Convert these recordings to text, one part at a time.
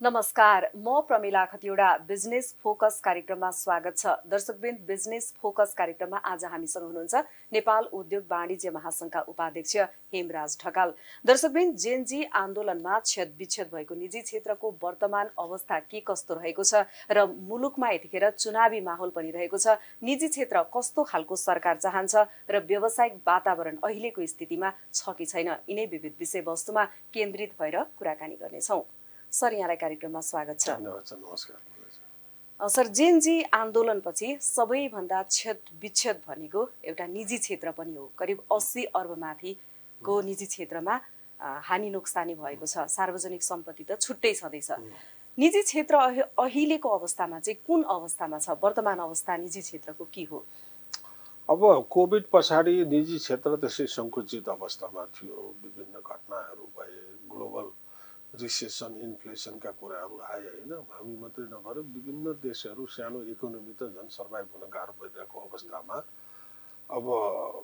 नमस्कार, म Pramila Khatiwada. Business focus कार्यक्रममा स्वागत छ। दर्शकवृन्द, बिजनेस फोकस कार्यक्रममा आज हामीसँग हुनुहुन्छ नेपाल उद्योग वाणिज्य महासंघका उपाध्यक्ष हेमराज ढकाल। दर्शकवृन्द, जेनजी आन्दोलनमा छेदविच्छेद भएको निजी क्षेत्रको वर्तमान अवस्था के कस्तो रहेको छ र मुलुकमा यतिखेर चुनावी माहौल पनि रहेको छ। निजी क्षेत्र कस्तो खालको सरकार चाहन्छ र व्यावसायिक वातावरण अहिलेको स्थितिमा छ कि छैन, यिनै विविध विषयवस्तुमा केन्द्रित भएर कुराकानी गर्नेछौँ। सर, यहाँलाई कार्यक्रममा स्वागत छ। नमस्कार। सर, जेनजी आन्दोलनपछि सबैभन्दा छेदविच्छेद भनेको एउटा निजी क्षेत्र पनि हो। करिब 80 अर्ब माथिको निजी क्षेत्रमा हानि नोक्सानी भएको छ। सार्वजनिक सम्पत्ति त छुट्टै छँदैछ। निजी क्षेत्र अहिलेको अवस्थामा चाहिँ कुन अवस्थामा छ? वर्तमान अवस्था निजी क्षेत्रको के हो? अब कोभिड पछाडि निजी क्षेत्र त्यसै सङ्कुचित अवस्थामा थियो। विभिन्न घटनाहरू भए, ग्लोबल रिसेसन, इन्फ्लेसनका कुराहरू आए होइन। हामी मात्रै नभएर विभिन्न देशहरू सानो इकोनोमी त झन् सर्भाइभ हुन गाह्रो भइरहेको अवस्थामा अब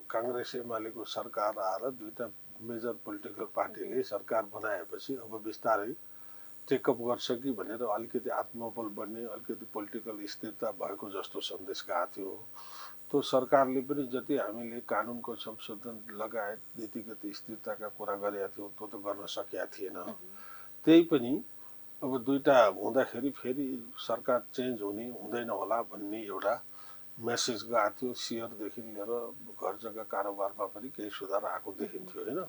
काङ्ग्रेस एमालेको सरकार आएर दुईटा मेजर पोलिटिकल पार्टीले सरकार बनाएपछि अब बिस्तारै टेकअप गर्छ कि भनेर अलिकति आत्मबल बढ्ने, अलिकति पोलिटिकल स्थिरता भएको जस्तो सन्देश गएको थियो। त्यो सरकारले पनि जति हामीले कानुनको संशोधन लगायत नीतिगत स्थिरताका कुरा गरेका थियौँ त्यो त गर्न सकेका थिएन। त्यही पनि अब दुईटा हुँदाखेरि फेरि सरकार चेन्ज हुने हुँदैन होला भन्ने एउटा मेसेज गएको थियो। सेयरदेखि लिएर घर जग्गा कारोबारमा पनि केही सुधार आएको देखिन्थ्यो होइन।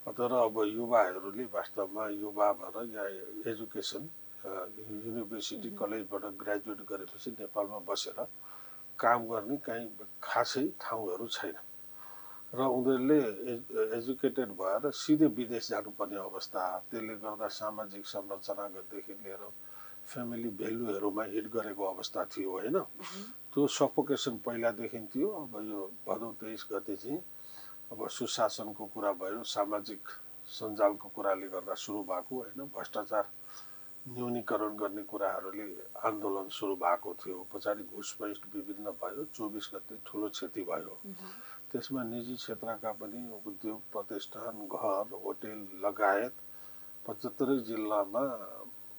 तर अब युवाहरूले वास्तवमा युवा भएर यहाँ एजुकेसन युनिभर्सिटी कलेजबाट ग्रेजुएट गरेपछि नेपालमा बसेर काम गर्ने कहीँ खासै ठाउँहरू छैन र उनीहरूले एजुकेटेड भएर सिधै विदेश जानुपर्ने अवस्था। त्यसले गर्दा सामाजिक संरचनादेखि लिएर फ्यामिली भ्यालुहरूमा हिट गरेको अवस्था थियो होइन। त्यो सफोकेसन पहिला देखिन्थ्यो। अब यो भदौ 23 गते चाहिँ अब सुशासनको कुरा भयो, सामाजिक सञ्जालको कुराले गर्दा सुरु भएको होइन। भ्रष्टाचार न्यूनीकरण गर्ने कुराहरूले आन्दोलन सुरु भएको थियो। पछाडि घुसपैठ विभिन्न भयो। 24 गते ठुलो क्षति भयो। त्यसमा निजी क्षेत्रका पनि उद्योग प्रतिष्ठान, घर, होटेल लगायत 75 जिल्लामा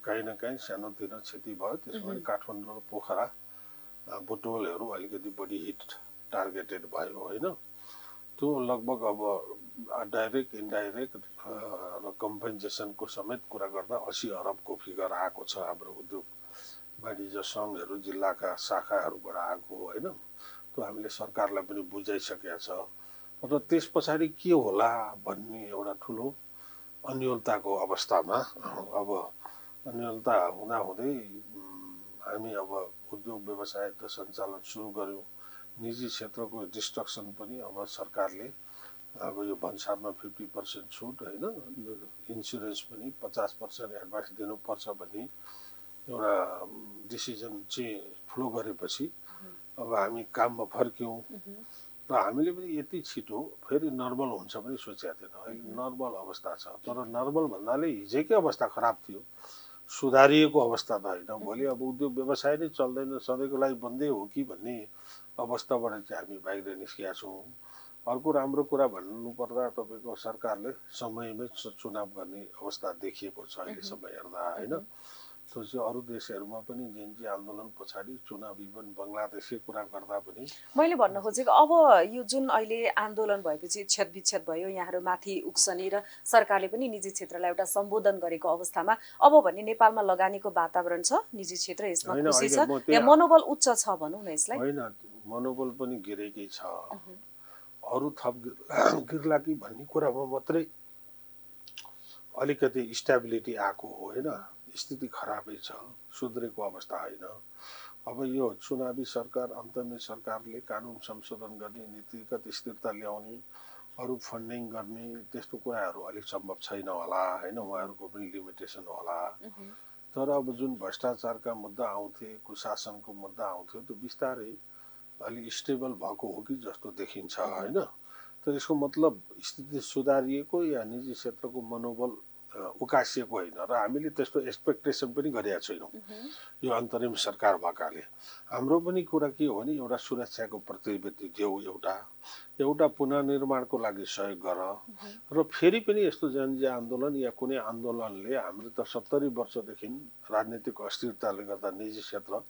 काहीँ न काहीँ सानोतिनो क्षति भयो। त्यसमा काठमाडौँ र पोखरा बुटवलहरू अलिकति बढी हिट टार्गेटेड भयो होइन। त्यो लगभग अब डाइरेक्ट इन्डाइरेक्ट र कम्पेन्सेसनको समेत कुरा गर्दा 80 अरबको फिगर आएको छ। हाम्रो उद्योग वाणिज्य सङ्घहरू जिल्लाका शाखाहरूबाट आएको होइन। त्यो हामीले सरकारलाई पनि बुझाइसकेका छ र त्यस पछाडि के होला भन्ने एउटा ठुलो अन्योलताको अवस्थामा अब अन्योलता हुँदाहुँदै हामी अब उद्योग व्यवसाय त सञ्चालन सुरु गऱ्यौँ। निजी क्षेत्रको डिस्ट्रक्सन पनि अब सरकारले अब यो भन्सारमा 50% छुट होइन, इन्सुरेन्स पनि 50% एडभान्स दिनुपर्छ भन्ने एउटा डिसिजन चाहिँ फ्लो गरेपछि अब हामी काममा फर्क्यौँ र हामीले पनि यति छिटो फेरि नर्मल हुन्छ पनि सोचेका थिएन। अहिले नर्मल अवस्था छ। तर नर्मल भन्नाले हिजोकै अवस्था खराब थियो, सुधारिएको अवस्था त होइन। भोलि अब उद्योग व्यवसाय नै चल्दैन, सधैँको लागि बन्दै हो कि भन्ने अवस्थाबाट चाहिँ हामी बाहिर निस्केका छौँ। अर्को राम्रो कुरा भन्नुपर्दा तपाईँको सरकारले समयमै चुनाव गर्ने अवस्था देखिएको छ अहिलेसम्म हेर्दा होइन। त्यो चाहिँ अरू देशहरूमा पनि जेनजी आन्दोलन पछाडि चुनाव, इभन बङ्गलादेशकै कुरा गर्दा पनि मैले भन्न खोजेको अब यो जुन अहिले आन्दोलन भएपछि छेदविच्छेद भयो, यहाँहरू माथि उक्सने र सरकारले पनि निजी क्षेत्रलाई एउटा सम्बोधन गरेको अवस्थामा अब भन्ने नेपालमा लगानीको वातावरण छ, निजी क्षेत्र यसमा खुसी छ या मनोबल उच्च छ भनौँ न यसलाई? होइन, मनोबल पनि गिरेकै छ। अरू थप गिर्ला कि भन्ने कुरामा मात्रै अलिकति स्टेबिलिटी आएको हो होइन। स्थिति खराबै छ, सुध्रेको अवस्था होइन। अब यो चुनावी सरकार, अन्तमे सरकारले कानुन संशोधन गर्ने, नीतिगत स्थिरता ल्याउने, अरू फन्डिङ गर्ने त्यस्तो कुराहरू अलिक सम्भव छैन होला होइन। उहाँहरूको पनि लिमिटेसन होला। तर अब जुन भ्रष्टाचारका मुद्दा आउँथे, कुशासनको मुद्दा आउँथ्यो, त्यो बिस्तारै अलिक स्टेबल भएको हो कि जस्तो देखिन्छ होइन। तर यसको मतलब स्थिति सुधारिएको या निजी क्षेत्रको मनोबल उकासिएको होइन र हामीले त्यस्तो एक्सपेक्टेसन पनि गरेका छैनौँ यो अन्तरिम सरकार भएकाले। हाम्रो पनि कुरा के हो भने एउटा सुरक्षाको प्रतिबद्धता देऊ, एउटा पुनर्निर्माणको लागि सहयोग गर र फेरि पनि यस्तो जनजीय आन्दोलन या कुनै आन्दोलनले हाम्रो त 70 वर्षदेखि राजनीतिक अस्थिरताले गर्दा निजी क्षेत्र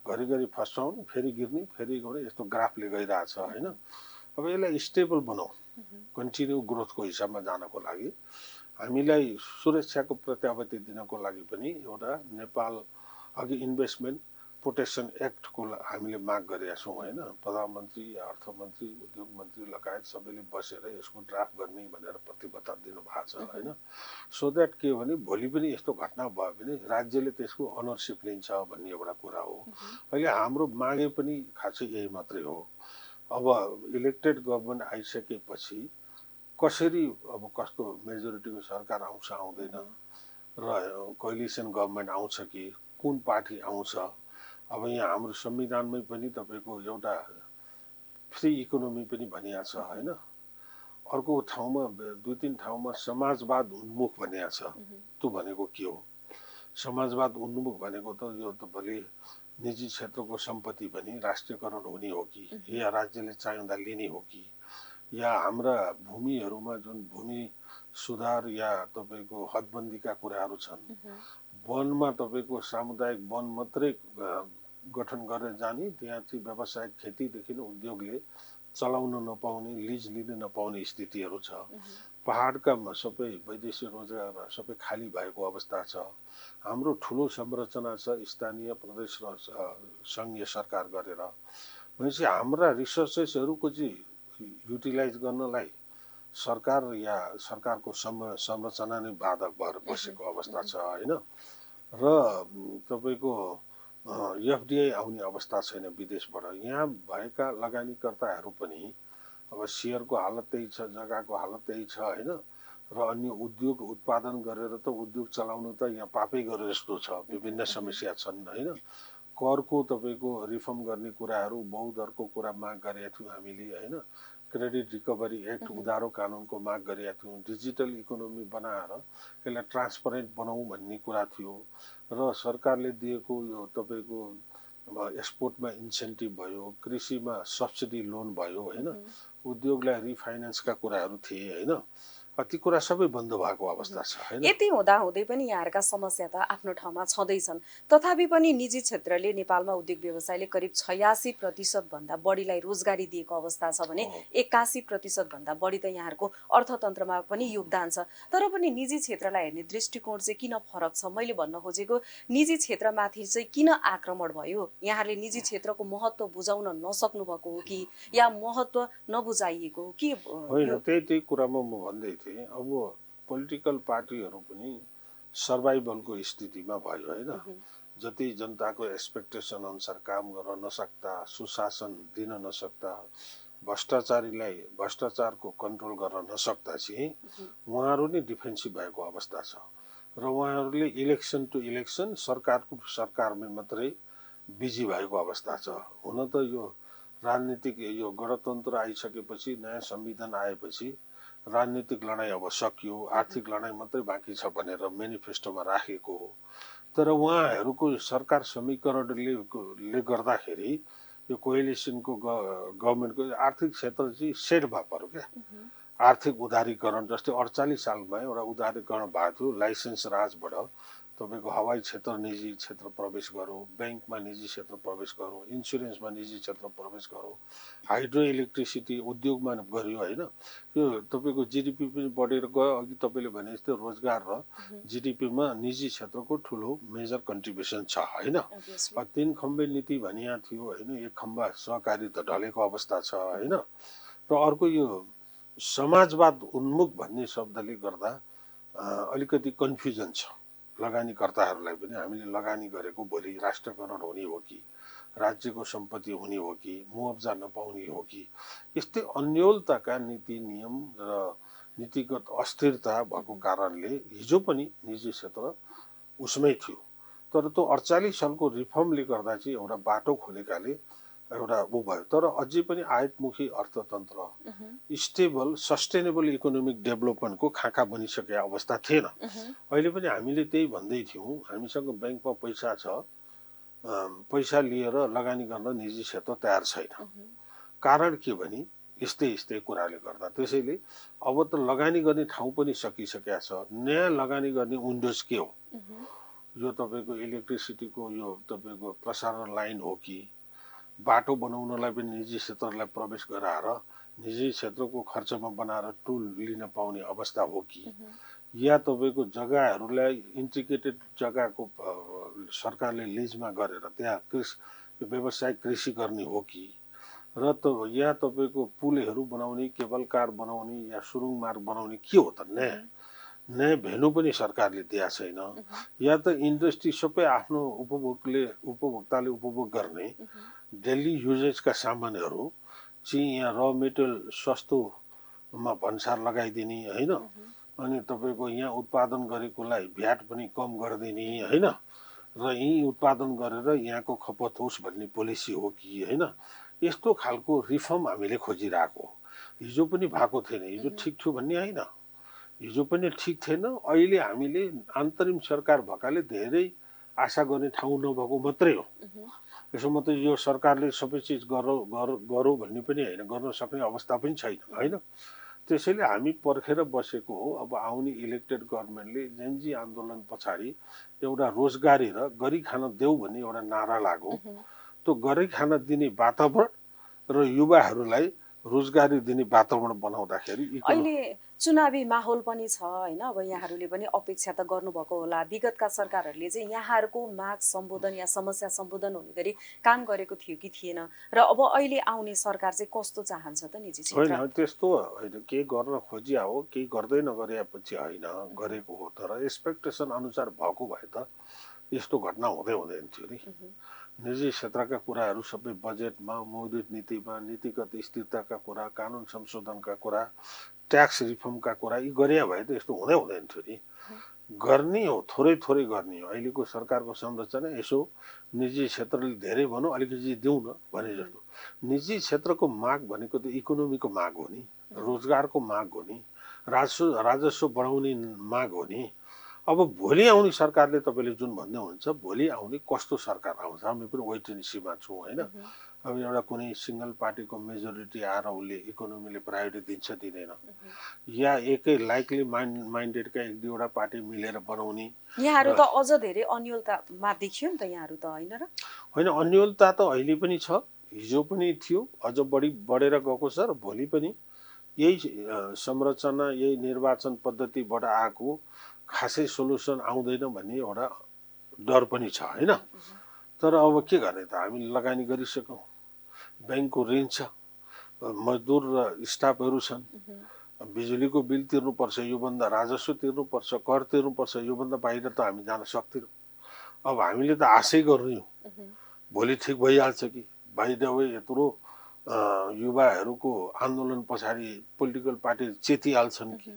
घरिघरि फस्टाउनु फेरि गिर्ने फेरि गर्ने यस्तो ग्राफले गइरहेछ होइन। अब यसलाई स्टेबल बनाऊ, कन्टिन्यू ग्रोथको हिसाबमा जानको लागि हामीलाई सुरक्षाको प्रत्याभूति दिनको लागि पनि एउटा नेपाल अघि इन्भेस्टमेन्ट प्रोटेक्सन एक्टको हामीले माग गरेका छौँ होइन। प्रधानमन्त्री, अर्थमन्त्री, उद्योग मन्त्री लगायत सबैले बसेर यसको ड्राफ्ट गर्ने भनेर प्रतिबद्धता दिनुभएको छ होइन। सो द्याट के हो भने भोलि पनि यस्तो घटना भयो भने राज्यले त्यसको अनरसिप लिन्छ भन्ने एउटा कुरा हो। अहिले हाम्रो मागे पनि खासै यही मात्रै हो। अब इलेक्टेड गभर्मेन्ट आइसकेपछि कसरी अब कस्तो मेजोरिटीको सरकार आउँछ आउँदैन र कोलिसन गभर्मेन्ट आउँछ कि कुन पार्टी आउँछ। अब यहाँ हाम्रो संविधानमै पनि तपाईँको एउटा फ्री इकोनोमी पनि भनिएको छ होइन। अर्को ठाउँमा 2-3 ठाउँमा समाजवाद उन्मुख भनिएको छ। त्यो भनेको के हो? समाजवाद उन्मुख भनेको त यो त भोलि निजी क्षेत्रको सम्पत्ति पनि राष्ट्रियकरण हुने हो कि या राज्यले चाहँदा लिने हो कि या हाम्रा भूमिहरूमा जुन भूमि सुधार या तपाईँको हदबन्दीका कुराहरू छन्, वनमा तपाईँको सामुदायिक वन मात्रै गठन गरेर जाने, त्यहाँ चाहिँ व्यावसायिक खेतीदेखि उद्योगले चलाउन नपाउने, लिज लिन नपाउने स्थितिहरू छ। पहाडका सबै वैदेशिक रोजगार सबै खाली भएको अवस्था छ। हाम्रो ठुलो संरचना छ स्थानीय, प्रदेश र सङ्घीय सरकार गरेर। भनेपछि हाम्रा रिसोर्सेसहरूको चाहिँ युटिलाइज गर्नलाई सरकार या सरकारको संरचना नै बाधक भएर बसेको अवस्था छ होइन। र तपाईँको एफडिआई आउने अवस्था छैन विदेशबाट। यहाँ भएका लगानीकर्ताहरू पनि अब सेयरको हालत त्यही छ, जग्गाको हालत त्यही छ होइन। र अन्य उद्योग उत्पादन गरेर त उद्योग चलाउनु त यहाँ पापै गरे जस्तो छ। विभिन्न समस्या छन् होइन। करको तपाईँको रिफर्म गर्ने कुराहरू, बहुदरको कुरा माग गरेका थियौँ हामीले होइन। क्रेडिट रिकभरी एक्ट, उधारो कानुनको माग गरेका थियौँ। डिजिटल इकोनोमी बनाएर यसलाई ट्रान्सपरेन्ट बनाऊ भन्ने कुरा थियो। र सरकारले दिएको यो तपाईँको एक्सपोर्टमा इन्सेन्टिभ भयो, कृषिमा सब्सिडी लोन भयो होइन। उद्योगलाई रिफाइनेन्सका कुराहरू थिए होइन। ती कुरा सबै बन्द भएको अवस्था छ होइन। यति हुँदाहुँदै पनि यहाँहरूका समस्या त आफ्नो ठाउँमा छँदैछन्। तथापि पनि निजी क्षेत्रले नेपालमा उद्योग व्यवसायले करिब 86% भन्दा बढीलाई रोजगारी दिएको अवस्था छ भने 81% भन्दा बढी त यहाँहरूको अर्थतन्त्रमा पनि योगदान छ। तर पनि निजी क्षेत्रलाई हेर्ने दृष्टिकोण चाहिँ किन फरक छ? मैले भन्न खोजेको निजी क्षेत्रमाथि चाहिँ किन आक्रमण भयो? यहाँहरूले निजी क्षेत्रको महत्त्व बुझाउन नसक्नु भएको हो कि या महत्त्व नबुझाइएको हो कि? होइन, त्यही कुरामा म भन्दै थिएँ। अब पोलिटिकल पार्टीहरू पनि सर्भाइभलको स्थितिमा भयो होइन। जति जनताको एक्सपेक्टेसन अनुसार काम गर्न नसक्दा, सुशासन दिन नसक्दा, भ्रष्टाचारको कन्ट्रोल गर्न नसक्दा चाहिँ उहाँहरू नै डिफेन्सिभ भएको अवस्था छ। र उहाँहरूले इलेक्सन टु इलेक्सन सरकारमै मात्रै बिजी भएको अवस्था छ। हुन त यो राजनीतिक यो गणतन्त्र आइसकेपछि, नयाँ संविधान आएपछि राजनीतिक लडाइँ अब सकियो, आर्थिक लडाइँ मात्रै बाँकी छ भनेर मेनिफेस्टोमा राखेको हो। तर उहाँहरूको सरकार समीकरणले गर्दाखेरि यो कोएलिसनको गभर्मेन्टको आर्थिक क्षेत्र चाहिँ सेट भए पऱ्यो क्या। आर्थिक उदारीकरण जस्तै 48 सालमा एउटा उदारीकरण भएको थियो। लाइसेन्स राजबाट तपाईँको हवाई क्षेत्र निजी क्षेत्र प्रवेश गरौँ, ब्याङ्कमा निजी क्षेत्र प्रवेश गरौँ, इन्सुरेन्समा निजी क्षेत्र प्रवेश गरौँ, हाइड्रो इलेक्ट्रिसिटी उद्योगमा गरियो होइन। यो तपाईँको जिडिपी पनि बढेर गयो। अघि तपाईँले भने जस्तो रोजगार र जिडिपीमा निजी क्षेत्रको ठुलो मेजर कन्ट्रिब्युसन छ होइन। 3 खम्बे नीति भनिया थियो होइन। एक खम्बा सहकारी त ढलेको अवस्था छ होइन। र अर्को यो समाजवाद उन्मुख भन्ने शब्दले गर्दा अलिकति कन्फ्युजन छ लगानीकर्ताहरूलाई पनि। हामीले लगानी गरेको भोलि राष्ट्रियकरण हुने हो कि राज्यको सम्पत्ति हुने हो कि मुआवजा नपाउने हो कि, यस्तै अन्योलताका नीति नियम र नीतिगत अस्थिरता भएको कारणले हिजो पनि निजी क्षेत्र उसमै थियो। तर त्यो 48 सालको रिफर्मले गर्दा चाहिँ एउटा बाटो खोलेकाले एउटा ऊ भयो। तर अझै पनि आयातमुखी अर्थतन्त्र स्टेबल सस्टेनेबल इकोनोमिक डेभलपमेन्टको खाका बनिसकेको अवस्था थिएन। अहिले पनि हामीले त्यही भन्दै थियौँ, हामीसँग ब्याङ्कमा पैसा छ, पैसा लिएर लगानी गर्न निजी क्षेत्र तयार छैन। कारण के भने यस्तै यस्तै कुराले गर्दा। त्यसैले अब त लगानी गर्ने ठाउँ पनि सकिसकेको छ। नयाँ लगानी गर्ने विन्डोज के हो? यो तपाईँको इलेक्ट्रिसिटीको यो तपाईँको प्रसारण लाइन हो कि बाटो बनाउनलाई पनि निजी क्षेत्रलाई प्रवेश गराएर निजी क्षेत्रको खर्चमा बनाएर टुल लिन पाउने अवस्था हो कि, या तपाईँको जग्गाहरूलाई इन्टिग्रेटेड जग्गाको सरकारले लिजमा गरेर त्यहाँ व्यावसायिक कृषि गर्ने हो कि, र या तपाईँको पुलहरू बनाउने, केबल कार बनाउने या सुरुङ मार्ग बनाउने के हो त? नयाँ भेन्यू पनि सरकारले दिएको छैन। या त इन्डस्ट्री सबै आफ्नो उपभोक्ताले उपभोग गर्ने डेली युजेसका सामानहरू चाहिँ यहाँ र मेटेरियल सस्तोमा भन्सार लगाइदिने होइन, अनि तपाईँको यहाँ उत्पादन गरेकोलाई भ्याट पनि कम गरिदिने होइन, र यहीँ उत्पादन गरेर यहाँको खपत होस् भन्ने पोलिसी हो कि होइन। यस्तो खालको रिफर्म हामीले खोजिरहेको। हिजो पनि भएको थिएन, हिजो ठिक थियो भन्ने होइन, हिजो पनि ठिक थिएन। अहिले हामीले अन्तरिम सरकार भएकाले धेरै आशा गर्ने ठाउँ नभएको मात्रै हो। यसो मात्रै यो सरकारले सबै चिज गरौँ भन्ने पनि होइन, गर्न सक्ने अवस्था पनि छैन होइन। त्यसैले हामी पर्खेर बसेको हो। अब आउने इलेक्टेड गभर्मेन्टले जेनजी आन्दोलन पछाडि एउटा रोजगारी र गरी खान देऊ भन्ने एउटा नारा लाग्यो। त्यो गरी खान दिने वातावरण र युवाहरूलाई रोजगारी दिने वातावरण बनाउँदाखेरि अहिले चुनावी माहौल पनि छ होइन। अब यहाँहरूले पनि अपेक्षा त गर्नुभएको होला, विगतका सरकारहरूले चाहिँ यहाँहरूको माग सम्बोधन या समस्या सम्बोधन हुने गरी काम गरेको थियो कि थिएन, र अब अहिले आउने सरकार चाहिँ कस्तो चाहन्छ त निजी क्षेत्र? होइन, त्यस्तो होइन, केही गर्न खोजिया हो, केही गर्दै नगरेपछि होइन, गरेको हो। तर एक्सपेक्टेसन अनुसार भएको भए त यस्तो घटना हुँदै हुँदैन थियो नि। निजी क्षेत्रका कुराहरू सबै बजेटमा, मौद्रिक नीतिमा, नीतिगत स्थिरताका कुरा, कानुन संशोधनका कुरा, ट्याक्स रिफर्मका कुरा यी गरे भए त यस्तो हुँदै हुँदैन थियो नि। गर्ने हो, थोरै थोरै गर्ने हो। अहिलेको सरकारको संरचना यसो निजी क्षेत्रले धेरै भनौँ अलिकति दिउँ न भने जस्तो। निजी क्षेत्रको माग भनेको त इकोनोमीको माग हो नि, रोजगारको माग हो नि, राजस्व बढाउने माग हो नि। अब भोलि आउने सरकारले तपाईँले जुन भन्दै हुनुहुन्छ, भोलि आउने कस्तो सरकार आउँछ हामी पनि वेट एन्ड सीमा छौँ होइन। अब एउटा कुनै सिङ्गल पार्टीको मेजोरिटी आएर उसले इकोनोमीले प्रायोरिटी दिन्छ दिँदैन, या एकै लाइकली माइन्डेडका एक दुईवटा पार्टी मिलेर बनाउने। यहाँहरू त अझ धेरै अन्यलतामा देखियो नि त यहाँहरू त होइन र? होइन, अन्यलता त अहिले पनि छ, हिजो पनि थियो, अझ बढेर गएको छ। र भोलि पनि यही संरचना, यही निर्वाचन पद्धतिबाट आएको खासै सोल्युसन आउँदैन भन्ने एउटा डर पनि छ होइन। तर अब के गर्ने त, हामी लगानी गरिसक्यौँ, ब्याङ्कको ऋण छ, मजदुर र स्टाफहरू छन्, बिजुलीको बिल तिर्नुपर्छ, योभन्दा राजस्व तिर्नुपर्छ, कर तिर्नुपर्छ, योभन्दा बाहिर त हामी जान सक्दैनौँ। अब हामीले त आशै गर्ने हो भोलि ठिक भइहाल्छ कि। बाइ द वे यत्रो युवाहरूको आन्दोलन पछाडि पोलिटिकल पार्टी चेतिहाल्छन् कि,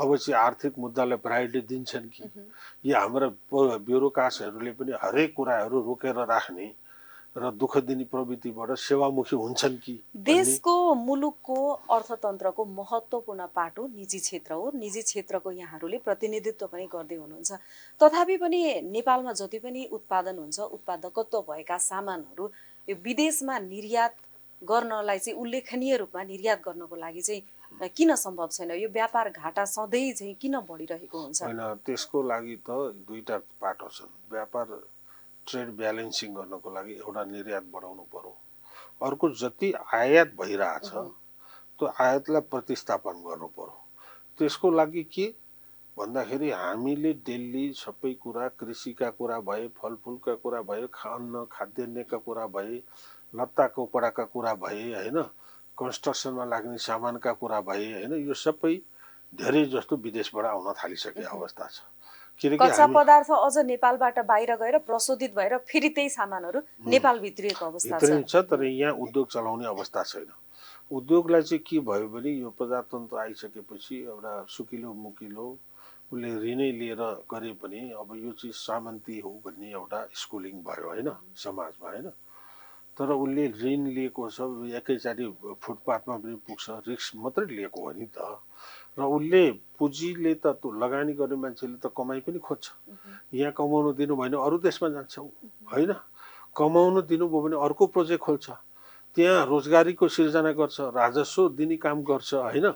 अब चाहिँ आर्थिक मुद्दालाई प्रायोरिटी दिन्छन् कि, या हाम्रा ब्युरोक्राट्सहरूले पनि हरेक कुराहरू रोकेर राख्ने र दुःख दिने प्रवृत्तिबाट सेवामुखी हुन्छन् कि। देशको मुलुकको अर्थतन्त्रको महत्त्वपूर्ण पाटो निजी क्षेत्र हो। निजी क्षेत्रको यहाँहरूले प्रतिनिधित्व पनि गर्दै हुनुहुन्छ। तथापि पनि नेपालमा जति पनि उत्पादन हुन्छ, उत्पादकत्व भएका सामानहरू यो विदेशमा निर्यात गर्नलाई चाहिँ उल्लेखनीय रूपमा निर्यात गर्नको लागि चाहिँ किन सम्भव छैन? यो व्यापार घाटा सधैँ चाहिँ किन बढिरहेको हुन्छ? होइन, त्यसको लागि त दुईटा पाटो छन्। व्यापार ट्रेड ब्यालेन्सिङ गर्नको लागि एउटा निर्यात बढाउनु पर्यो, अर्को जति आयात भइरहेछ त्यो आयातलाई प्रतिस्थापन गर्नु पर्यो। त्यसको लागि के भन्दाखेरि हामीले दिल्ली सबै कुरा, कृषिका कुरा भए, फलफुलका कुरा भए, अन्न खाद्यान्नका कुरा भए, लत्ता कपडाका कुरा भए होइन, कन्स्ट्रक्सनमा लाग्ने सामानका कुरा भए होइन, यो सबै धेरै जस्तो विदेशबाट आउन थालिसकेको अवस्था छ। कच्चा पदार्थ अझ नेपालबाट बाहिर गएर प्रशोधित भएर फेरि त्यही सामानहरू नेपाल भित्रिएको अवस्था छ। तर यहाँ उद्योग चलाउने अवस्था छैन। उद्योगलाई चाहिँ के भयो भने यो प्रजातन्त्र आइसकेपछि एउटा सुकिलो मुकिलो उसले ऋणै लिएर गरे पनि अब यो चिज सामन्ती हो भन्ने एउटा स्कुलिङ भयो होइन समाजमा होइन। तर उसले ऋण लिएको छ एकैचोटि फुटपाथमा पनि पुग्छ, रिस्क मात्रै लिएको हो नि त। र उसले पुँजीले त लगानी गर्ने मान्छेले त कमाइ पनि खोज्छ। यहाँ कमाउनु दिनु भएन अरू देशमा जान्छ होइन, कमाउनु दिनुभयो भने अर्को प्रोजेक्ट खोल्छ, त्यहाँ रोजगारीको सिर्जना गर्छ, राजस्व दिने काम गर्छ होइन।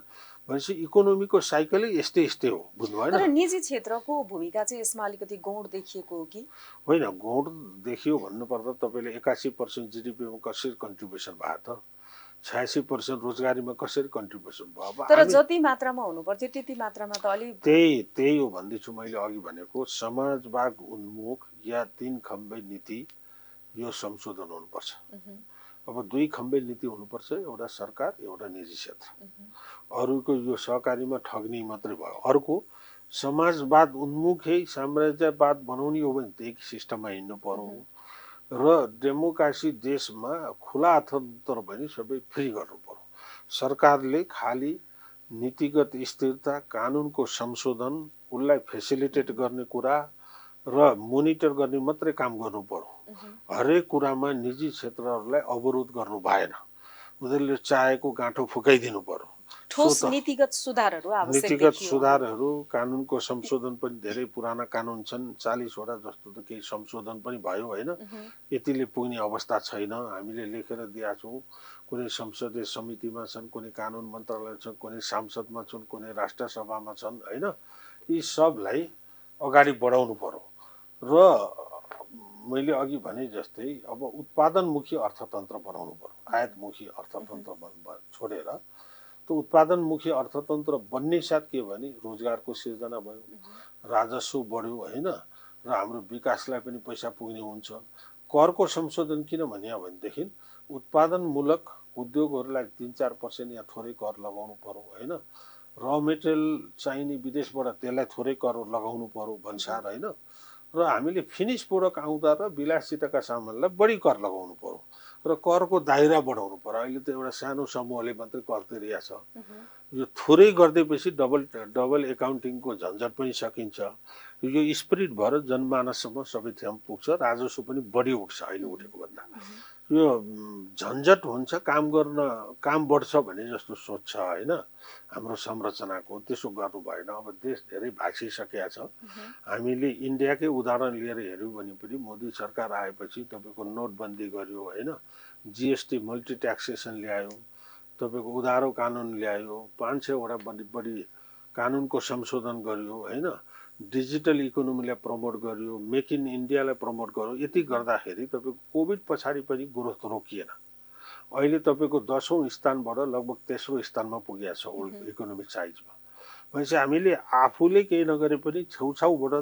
भनेपछि इकोनोमीको साइकलै यस्तै यस्तै हो, बुझ्नु भएन। तर निजी क्षेत्रको भूमिका चाहिँ यसमा अलिकति गौण देखिएको हो कि होइन, गौण देखियो भन्नुपर्दा तपाईँले 81% जिडिपीमा कसरी कन्ट्रिब्युसन भयो त, 86% रोजगारीमा कसरी कन्ट्रिब्युसन भयो। अब तर जति मात्रामा हुनु पर्थ्यो त्यति मात्रामा त अलि त्यही हो भन्दैछु मैले अघि भनेको, समाजवाद उन्मुख या 3 खम्बे नीति यो संशोधन हुनुपर्छ। अब 2 खम्बे नीति हुनुपर्छ, एउटा सरकार एउटा निजी क्षेत्र। अरूको यो सहकारीमा ठग्ने मात्रै भयो। अर्को समाजवाद उन्मुखै साम्राज्यवाद बनाउने हो भने त्यही सिस्टममा हिँड्नु पर्यो। र डेमोक्रेसी देशमा खुला अर्थतन्त्र भने सबै फ्री गर्नु पर्यो। सरकारले खालि नीतिगत स्थिरता, कानुनको संशोधन, उसलाई फेसिलिटेट गर्ने कुरा र मोनिटर गर्ने मात्रै काम गर्नु पर्यो। हरेक कुरामा निजी क्षेत्रहरूलाई अवरोध गर्नु भएन, उनीहरूले चाहेको गाँठो फुकाइदिनु पर्यो। ठोस नीतिगत सुधारहरू आवश्यक नीतिगत देखियो। सुधारहरू, कानुनको संशोधन पनि धेरै पुराना कानुन छन्, 40 वटा जस्तो त केही संशोधन पनि भयो होइन। यतिले पुग्ने अवस्था छैन। हामीले लेखेर दिएका छौँ, कुनै संसदीय समितिमा छन्, कुनै कानुन मन्त्रालय छन्, कुनै सांसदमा छन्, कुनै राष्ट्र सभामा छन् होइन। यी सबलाई अगाडि बढाउनु पर्यो। र मैले अघि भने जस्तै अब उत्पादनमुखी अर्थतन्त्र बनाउनु पर्यो, आयातमुखी अर्थतन्त्र छोडेर। त उत्पादनमुखी अर्थतन्त्र बन्ने साथ के भने रोजगारको सिर्जना भयो, राजस्व बढ्यो होइन, र हाम्रो विकासलाई पनि पैसा पुग्ने हुन्छ। करको संशोधन किन भन्यो भनेदेखि उत्पादनमूलक उद्योगहरूलाई 3-4% या थोरै कर लगाउनु पर्यो होइन। र मेटेरियल चाहिने विदेशबाट त्यसलाई थोरै कर लगाउनु पर्यो भन्सार होइन। र हामीले फिनिस प्रोडक्ट आउँदा र विलासिताका सामानलाई बढी कर लगाउनु पर्यो र करको दायरा बढाउनु पर्यो। अहिले त एउटा सानो समूहले मात्रै कर तिरेको छ। यो थोरै गरिदिएपछि डबल एकाउन्टिङको झन्झट पनि सकिन्छ। यो स्पिरिट भएर जनमानससम्म सबै ठाउँ पुग्छ, राजस्व पनि बढी उठ्छ अहिले उठेको भन्दा। यो झन्झट हुन्छ, काम बढ्छ भने जस्तो सोच छ होइन हाम्रो संरचनाको। त्यसो गर्नु भएन। अब देश धेरै भाँचिसकेको छ। हामीले इन्डियाकै उदाहरण लिएर हेऱ्यौँ भने पनि मोदी सरकार आएपछि तपाईँको नोटबन्दी गर्यो होइन, जीएसटी मल्टी ट्याक्सेसन ल्यायो, तपाईँको उधारो कानुन ल्यायो, 500 वटा बढी कानुनको संशोधन गर्यो होइन, डिजिटल इकोनोमीलाई प्रमोट गर्यो, मेक इन इन्डियालाई प्रमोट गर्यो। यति गर्दाखेरि तपाईँको कोभिड पछाडि पनि ग्रोथ रोकिएन। अहिले तपाईँको 10औं स्थानबाट लगभग 3रो स्थानमा पुगेको छ वर्ल्ड इकोनोमिक साइजमा। भनेपछि हामीले आफूले केही नगरे पनि छेउछाउबाट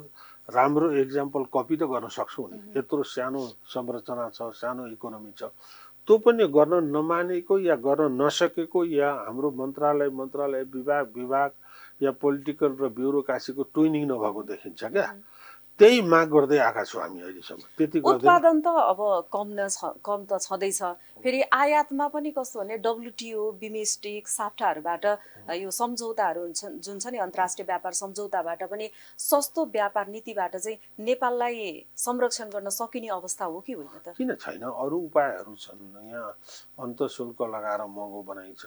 राम्रो एक्जाम्पल कपी त गर्न सक्छौँ नि। यत्रो सानो संरचना छ, सानो इकोनोमी छ, त्यो पनि गर्न नमानेको या गर्न नसकेको या हाम्रो मन्त्रालय विभाग या पोलिटिकल र ब्युरोक्रासीको ट्युनिङ नभएको देखिन्छ क्या। त्यही माग गर्दै आएका छौँ हामी अहिलेसम्म। त्यति उत्पादन त अब कम त छँदैछ। फेरि आयातमा पनि कस्तो भने WTO, बिमेस्टिक, साफ्टाहरूबाट यो सम्झौताहरू हुन्छन् जुन छ नि, अन्तर्राष्ट्रिय व्यापार सम्झौताबाट पनि सस्तो व्यापार नीतिबाट चाहिँ नेपाललाई संरक्षण गर्न सकिने अवस्था हो कि होइन त? किन छैन, अरू उपायहरू छन्। यहाँ अन्तःशुल्क लगाएर महँगो बनाइन्छ।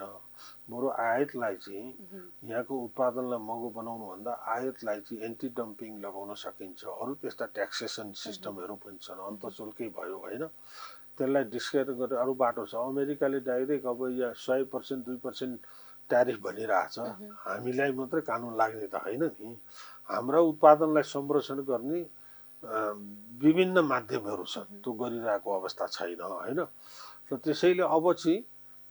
बरु आयातलाई चाहिँ यहाँको उत्पादनलाई महँगो बनाउनुभन्दा आयातलाई चाहिँ एन्टी डम्पिङ लगाउन सकिन्छ। अरू त्यस्ता ट्याक्सेसन सिस्टमहरू पनि छन्, अन्तःशुल्कै भयो होइन, त्यसलाई डिस्कस गरेर अरू बाटो छ। अमेरिकाले डाइरेक्ट अब यहाँ 100% 2% ट्यारिफ भनिरहेछ। हामीलाई मात्रै कानुन लाग्ने त होइन नि। हाम्रा उत्पादनलाई संरक्षण गर्ने विभिन्न माध्यमहरू छन्, त्यो गरिरहेको अवस्था छैन होइन। र त्यसैले अब चाहिँ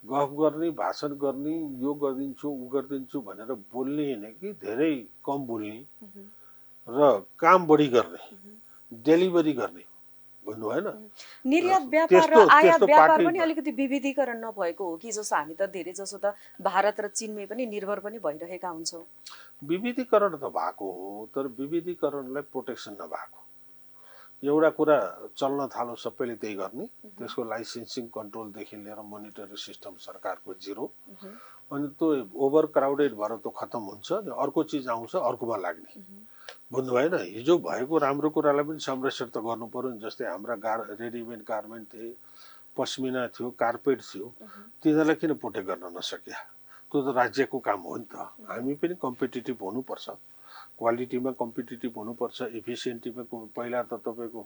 गफ गर्ने, भाषण गर्ने, यो गरिदिन्छु उ गरिदिन्छु भनेर बोल्ने होइन कि धेरै कम बोल्ने र काम बढी गर्ने, डेलिभरी गर्ने, भन्नु भएन। निर्यात व्यापार र आयात व्यापार पनि अलिकति विविधीकरण नभएको हो कि जस्तो हामी त धेरै जसो त भारत र चीनमै पनि निर्भर पनि भइरहेका हुन्छौँ। विविधीकरण त भएको हो, तर विविधीकरणलाई प्रोटेक्सन नभएको। एउटा कुरा चल्न थालो सबैले त्यही गर्ने, त्यसको लाइसेन्सिङ कन्ट्रोलदेखि लिएर मोनिटरी सिस्टम सरकारको जिरो, अनि त्यो ओभर क्राउडेड भएर त्यो खत्तम हुन्छ, अर्को चिज आउँछ अर्कोमा लाग्ने, बुझ्नु भएन। हिजो भएको राम्रो कुरालाई पनि संरक्षण त गर्नु पर्यो नि। जस्तै हाम्रा रेडिमेड गार्मेन्ट थिए, पस्मिना थियो, कार्पेट थियो, तिनीहरूलाई किन प्रोटेक्ट गर्न नसक्या? त्यो त राज्यको काम हो नि त। हामी पनि कम्पिटिटिभ हुनुपर्छ, क्वालिटीमा कम्पिटिटिभ हुनुपर्छ, इफिसियन्टीमा। पहिला त तपाईँको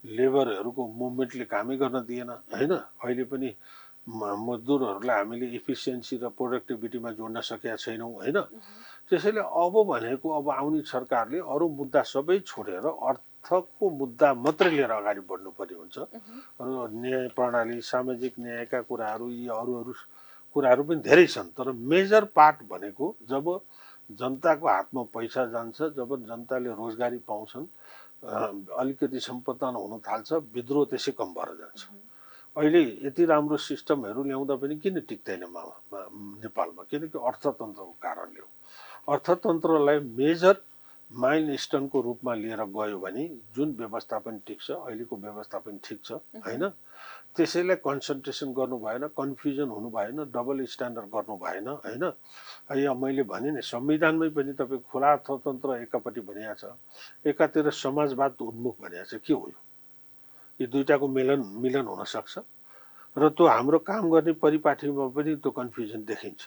लेबरहरूको मुभमेन्टले कामै गर्न दिएन होइन। अहिले पनि मजदुरहरूलाई हामीले इफिसियन्सी र प्रोडक्टिभिटीमा जोड्न सकेका छैनौँ होइन। त्यसैले अब भनेको अब आउने सरकारले अरू मुद्दा सबै छोडेर अर्थको मुद्दा मात्रै लिएर अगाडि बढ्नु पर्ने हुन्छ। र न्याय प्रणाली, सामाजिक न्यायका कुराहरू, यी अरू कुराहरू पनि धेरै छन्। तर मेजर पार्ट भनेको जब जनताको हातमा पैसा जान्छ, जब जनताले रोजगारी पाउँछन्, अलिकति सम्पत्ति हुन थाल्छ, विद्रोह त्यसै कम भएर जान्छ। अहिले यति राम्रो सिस्टमहरू ल्याउँदा पनि किन टिक्दैन नेपालमा? किनकि अर्थतन्त्रको कारणले हो। अर्थतन्त्रलाई मेजर माइलस्टोनको रूपमा लिएर गयो भने जुन व्यवस्थापन ठिक छ, अहिलेको व्यवस्थापन ठिक छ होइन। त्यसैलाई कन्सन्ट्रेसन गर्नु भएन, कन्फ्युजन हुनु भएन, डबल स्ट्यान्डर्ड गर्नु भएन होइन। यहाँ मैले भने नि संविधानमै पनि तपाईँ खुला अर्थतन्त्र एकापट्टि भनिएको छ, एकातिर समाजवाद उन्मुख भनिएको छ। के हो यो? यी दुईटाको मिलन हुन सक्छ? र त्यो हाम्रो काम गर्ने परिपाटीमा पनि त्यो कन्फ्युजन देखिन्छ।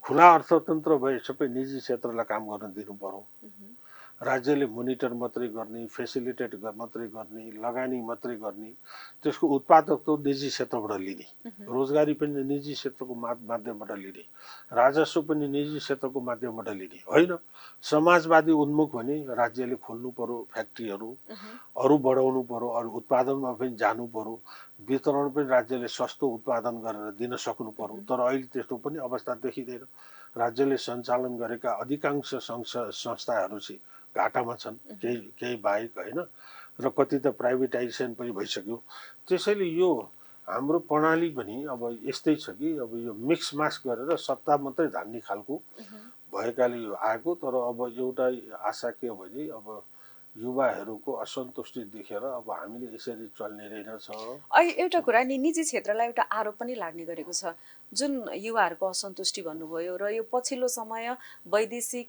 खुला अर्थतन्त्र भए सबै निजी क्षेत्रलाई काम गर्न दिनु पर्यो। राज्यले मोनिटर मात्रै गर्ने, फेसिलिटेट मात्रै गर्ने, लगानी मात्रै गर्ने, त्यसको उत्पादकता निजी क्षेत्रबाट लिने, रोजगारी पनि निजी क्षेत्रको माध्यमबाट लिने, राजस्व पनि निजी क्षेत्रको माध्यमबाट लिने होइन। समाजवादी उन्मुख भने राज्यले खोल्नु पर्यो फ्याक्ट्रीहरू, अरू बढाउनु पर्यो, अरू उत्पादनमा पनि जानु पर्यो, वितरण पनि राज्यले सस्तो उत्पादन गरेर दिन सक्नु पर्यो। तर अहिले त्यस्तो पनि अवस्था देखिँदैन। राज्यले सञ्चालन गरेका अधिकांश संस्थाहरू चाहिँ घाटामा छन्, केही बाहेक होइन। र कति त प्राइभेटाइजेसन पनि भइसक्यो। त्यसैले यो हाम्रो प्रणाली पनि अब यस्तै छ कि अब यो मिक्स मास गरेर सत्ता मात्रै धान्ने खालको भएकाले यो आएको। तर अब एउटा आशा के हो भने अब युवाहरूको असन्तुष्टि देखेर अब हामीले यसरी चल्ने रहेनछ। अहिले एउटा कुरा नि निजी क्षेत्रलाई एउटा आरोप पनि लाग्ने गरेको छ, जुन युवाहरूको असन्तुष्टि भन्नुभयो र यो पछिल्लो समय वैदेशिक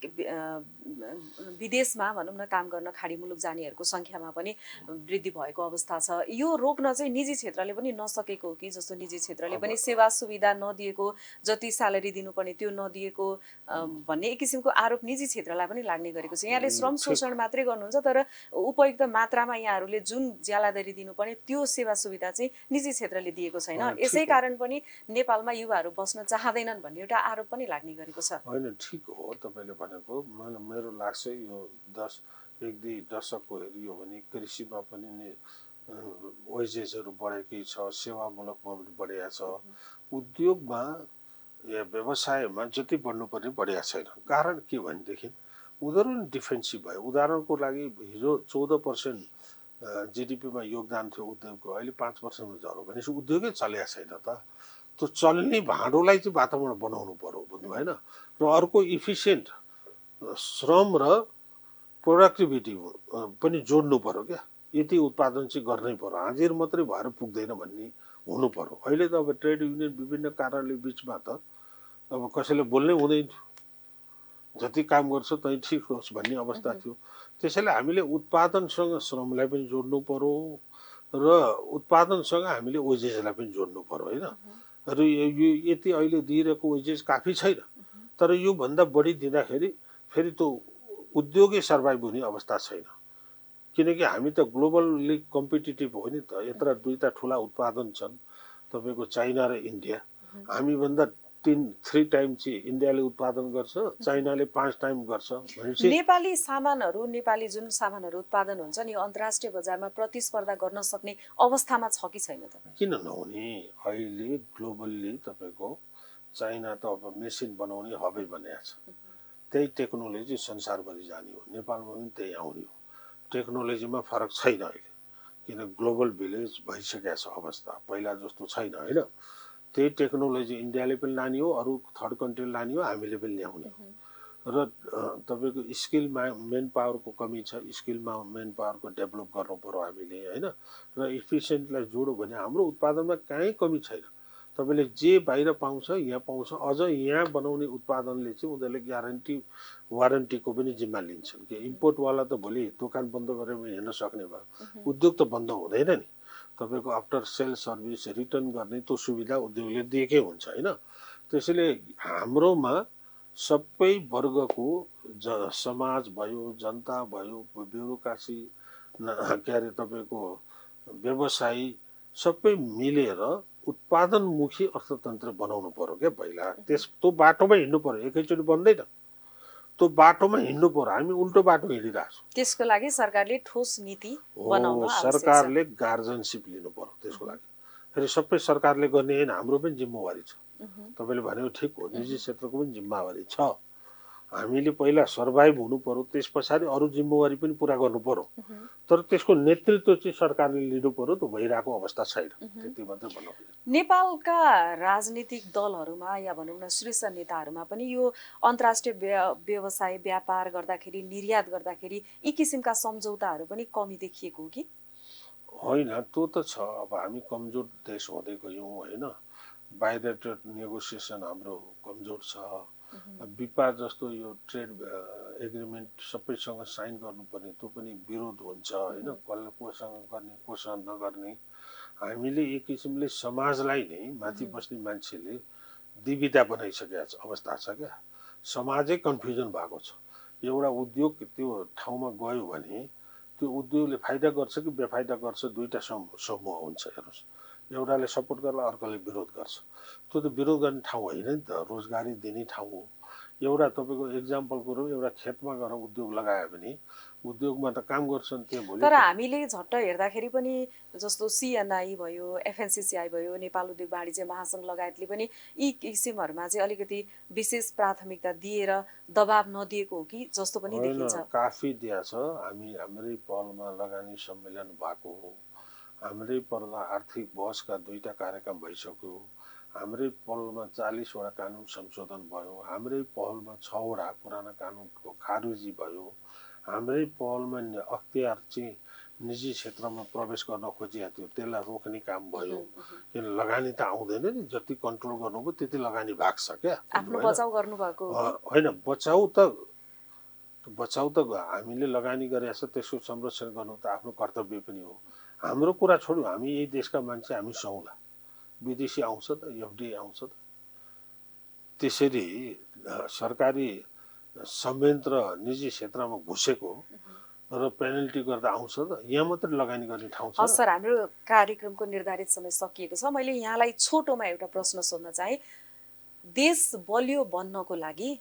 विदेशमा भनौँ न काम गर्न खाडी मुलुक जानेहरूको सङ्ख्यामा पनि वृद्धि भएको अवस्था छ। यो रोक्न चाहिँ निजी क्षेत्रले पनि नसकेको हो कि जस्तो निजी क्षेत्रले पनि सेवा सुविधा नदिएको, जति स्यालेरी दिनुपर्ने त्यो नदिएको भन्ने एक किसिमको आरोप निजी क्षेत्रलाई पनि लाग्ने गरेको छ। यहाँले श्रम शोषण मात्रै गर्नुहुन्छ, तर उपयुक्त मात्रामा यहाँहरूले जुन ज्यालादारी दिनुपर्ने त्यो सेवा सुविधा चाहिँ निजी क्षेत्रले दिएको छैन। यसै कारण पनि नेपालमा युवाहरू बस्न चाहँदैनन् भन्ने एउटा आरोप पनि लाग्ने गरेको छ। होइन, ठिक हो तपाईँले भनेको। मेरो लाग्छ यो 1-2 दशकको हेरियो भने कृषिमा पनि वेजेसहरू बढेकै छ, सेवामूलकमा पनि बढेको छ, उद्योगमा या व्यवसायमा जति बढ्नुपर्ने बढेको छैन। कारण के भनेदेखि उनीहरू पनि डिफेन्सिभ भयो। उदाहरणको लागि हिजो 14% जिडिपीमा योगदान थियो उद्योगको, अहिले 5% झऱ्यो भनेपछि उद्योगै चलेको छैन त। त्यो चल्ने भाँडोलाई चाहिँ वातावरण बनाउनु पर्यो बुझ्नु भएन। र अर्को इफिसियन्ट श्रम र प्रोडक्टिभिटी पनि जोड्नु पर्यो क्या। यति उत्पादन चाहिँ गर्नै पर्यो, हाजिर मात्रै भएर पुग्दैन भन्ने हुनु पर्यो। अहिले त अब ट्रेड युनियन विभिन्न कारणले बिचमा त अब कसैले बोल्नै हुँदैन थियो, जति काम गर्छ त्यही ठिक होस् भन्ने अवस्था थियो। त्यसैले हामीले उत्पादनसँग श्रमलाई पनि जोड्नु पर्यो र उत्पादनसँग हामीले वेजेसलाई पनि जोड्नु पर्यो होइन। र यो यति अहिले दिइरहेको वेजेस काफी छैन, तर योभन्दा बढी दिँदाखेरि फेरि त्यो उद्योगै सर्भाइभ हुने अवस्था छैन। किनकि हामी त ग्लोबल्ली कम्पिटिटिभ हो नि त। यत्र दुईटा ठुला उत्पादन छन् तपाईँको चाइना र इन्डिया। हामीभन्दा 3 टाइम चाहिँ इन्डियाले उत्पादन गर्छ, चाइनाले 5 टाइम गर्छ भनेपछि नेपाली सामानहरू, नेपाली जुन सामानहरू उत्पादन हुन्छ नि अन्तर्राष्ट्रिय बजारमा प्रतिस्पर्धा गर्न सक्ने अवस्थामा छ कि छैन त? किन नहुने? अहिले ग्लोबल्ली तपाईँको चाइना त अब मेसिन बनाउने हबै बनाएको छ। त्यही टेक्नोलोजी संसारभरि जाने हो, नेपालमा पनि त्यही आउने हो। टेक्नोलोजीमा फरक छैन अहिले, किन ग्लोबल भिलेज भइसकेको छ अवस्था, पहिला जस्तो छैन होइन। त्यही टेक्नोलोजी इन्डियाले पनि लाने हो, अरू थर्ड कन्ट्रीले लाने हो, हामीले पनि ल्याउने हो। र तपाईँको स्किल मेन पावरको कमी छ, स्किल मेन पावरको डेभलप गर्नु पर्यो हामीले होइन। र इफिसियन्टलाई जोड्यो भने हाम्रो उत्पादनमा कहीँ कमी छैन। तपाईँले जे बाहिर पाउँछ यहाँ पाउँछ। अझ यहाँ बनाउने उत्पादनले चाहिँ उनीहरूले ग्यारेन्टी वारेन्टीको पनि जिम्मा लिन्छन् कि इम्पोर्टवाला त भोलि दोकान बन्द गरेर हिँड्न सक्ने भयो, उद्योग त बन्द हुँदैन नि। तपाईँको आफ्टर सेल सर्भिस रिटर्न गर्ने त्यो सुविधा उद्योगले दिएकै हुन्छ होइन। त्यसैले हाम्रोमा सबै वर्गको समाज भयो, जनता भयो, ब्युरोक्रासी के अरे तपाईँको व्यवसायी सबै मिलेर उत्पादनमुखी अर्थतन्त्र बनाउनु पर्यो क्या पहिला। त्यो बाटोमा हिँड्नु पर्यो, एकैचोटि बन्दैन। त्यो बाटोमा हिँड्नु पर्यो, हामी उल्टो बाटो हिँडिरहेको छौँ। त्यसको लागि सरकारले ठोस नीति बनाउन आवश्यक छ। सरकारले गार्जियनसिप लिनु पर्यो त्यसको लागि। फेरि सबै सरकारले गर्ने होइन, हाम्रो पनि जिम्मेवारी छ। तपाईँले भनेको ठिक हो, निजी क्षेत्रको पनि जिम्मेवारी छ। हामीले पहिला सर्भाइभ हुनु पर्यो, त्यस पछाडि अरू जिम्मेवारी पनि पुरा गर्नु पर्यो। तर त्यसको नेतृत्व चाहिँ सरकारले लिनु पर्यो, त्यो भइरहेको अवस्था छैन। त्यति मात्रै भन्नु। नेपालका राजनीतिक दलहरूमा या भनौँ न शीर्ष नेताहरूमा पनि यो अन्तर्राष्ट्रिय व्यवसाय व्यापार गर्दाखेरि, निर्यात गर्दाखेरि यी किसिमका सम्झौताहरू पनि कमी देखिएको हो कि होइन? त्यो त छ। अब हामी कमजोर देश हुँदै गयौँ होइन। बाइलेटरल नेगोसिएसन हाम्रो कमजोर छ। विपा जस्तो यो ट्रेड एग्रिमेन्ट सबैसँग साइन गर्नुपर्ने त्यो पनि विरोध हुन्छ होइन। कसले कोसँग गर्ने कोसँग नगर्ने। हामीले एक किसिमले समाजलाई नै माथि बस्ने मान्छेले दुविधा बनाइसकेको अवस्था छ क्या। समाजै कन्फ्युजन भएको छ। एउटा उद्योग त्यो ठाउँमा गयो भने त्यो उद्योगले फाइदा गर्छ कि बेफाइदा गर्छ, दुईटा समूह हुन्छ। हेर्नुहोस्, एउटाले सपोर्ट गर्ला, अर्कोले विरोध गर्छ। त्यो त विरोध गर्ने ठाउँ होइन नि त, रोजगारी दिने ठाउँ हो। एउटा तपाईँको एक्जाम्पलको रूपमा एउटा खेतमा गएर उद्योग लगायो भने उद्योगमा त काम गर्छन् त्यो भोलि। तर हामीले झट्ट हेर्दाखेरि पनि जस्तो सिएनआई भयो, एफएनसिसिआई भयो, नेपाल उद्योग वाणिज्य महासङ्घ लगायतले पनि यी किसिमहरूमा चाहिँ अलिकति विशेष प्राथमिकता दिएर दबाब नदिएको हो कि जस्तो पनि देखिन्छ। काफी दिया छ। हाम्रै पहलमा लगानी सम्मेलन भएको हो। हाम्रै पहलमा आर्थिक बहसका 2टा कार्यक्रम भइसक्यो। हाम्रै पहलमा 40 वटा कानुन संशोधन भयो। हाम्रै पहलमा 6 वटा पुराना कानुनको खारिजी भयो। हाम्रै पहलमा अख्तियार चाहिँ निजी क्षेत्रमा प्रवेश गर्न खोजिएको थियो, त्यसलाई रोक्ने काम भयो। किन लगानी त आउँदैन नि, जति कन्ट्रोल गर्नुभयो त्यति लगानी भाग्छ क्या। आफ्नो बचाउ गर्नुभएको होइन, बचाउ त हामीले लगानी गरेको छ, त्यसको संरक्षण गर्नु त आफ्नो कर्तव्य पनि हो। हाम्रो कुरा छोड्यो, हामी यही देशका मान्छे, हामी सौला। विदेशी आउँछ त, एफडिआई आउँछ त। त्यसरी सरकारी संयन्त्र निजी क्षेत्रमा घुसेको र पेनल्टी गर्दा आउँछ त। यहाँ मात्रै लगानी गर्ने ठाउँ छ। सर, हाम्रो कार्यक्रमको निर्धारित समय सकिएको छ। मैले यहाँलाई छोटोमा एउटा प्रश्न सोध्न चाहे। देश बलियो बन्नको लागि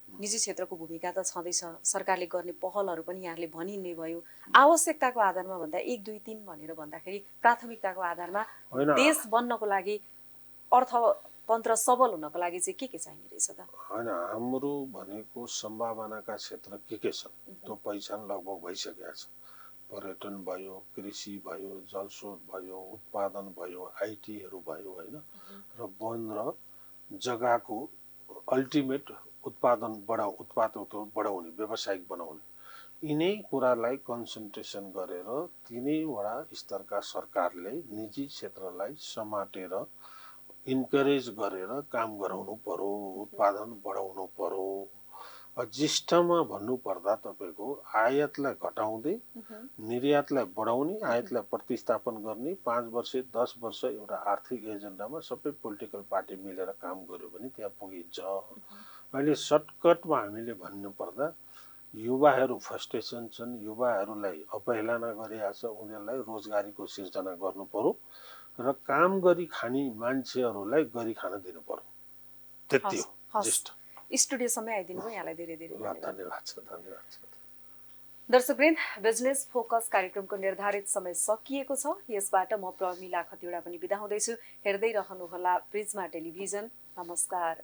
निजी क्षेत्रको भूमिका त छँदैछ, सरकारले गर्ने पहलहरू पनि यहाँले भनिने भयो। आवश्यकताको आधारमा भन्दा 1, 2, 3 भनेर भन्दाखेरि प्राथमिकताको आधारमा देश बन्नको लागि, अर्थतन्त्र सबल हुनको लागि चाहिँ के चाहिने रहेछ त? होइन, हाम्रो भनेको सम्भावनाका क्षेत्र के छन् त्यो पहिचान लगभग भइसकेको छ। पर्यटन भयो, कृषि भयो, जलस्रोत भयो, उत्पादन भयो, आइटीहरू भयो होइन। र वन र जग्गाको अल्टिमेट उत्पादन बढाउने, व्यावसायिक बनाउने, यिनै कुरालाई कन्सन्ट्रेसन गरेर 3वटा स्तरका सरकारले निजी क्षेत्रलाई समातेर इन्करेज गरेर काम गराउनु पर्यो, उत्पादन बढाउनु पर्यो। जिस्टमा भन्नुपर्दा तपाईँको आयातलाई घटाउँदै निर्यातलाई बढाउने, आयातलाई प्रतिस्थापन गर्ने 5 वर्ष 10 वर्ष एउटा आर्थिक एजेन्डामा सबै पोलिटिकल पार्टी मिलेर काम गर्यो भने त्यहाँ पुगिन्छ। अहिले सर्टकटमा हामीले भन्नुपर्दा युवाहरू फ्रस्ट्रेसन छन्, युवाहरूलाई अवहेलना गरिरहेछ, उनीहरूलाई रोजगारीको सिर्जना गर्नु पर्यो र काम गरी खाने मान्छेहरूलाई गरी खान दिनु पर्यो। त्यति हो। स्टुडियोसम्मै आइदिनु भयो, यहाँलाई धेरै धेरै धन्यवाद छ। दर्शकवृन्द, बिजनेस फोकस कार्यक्रमको निर्धारित समय सकिएको छ। यसबाट म प्रमिला खतिवडा पनि बिदा हुँदैछु। हेर्दै रहनुहोला प्रिज्मा टेलिभिजन। नमस्कार।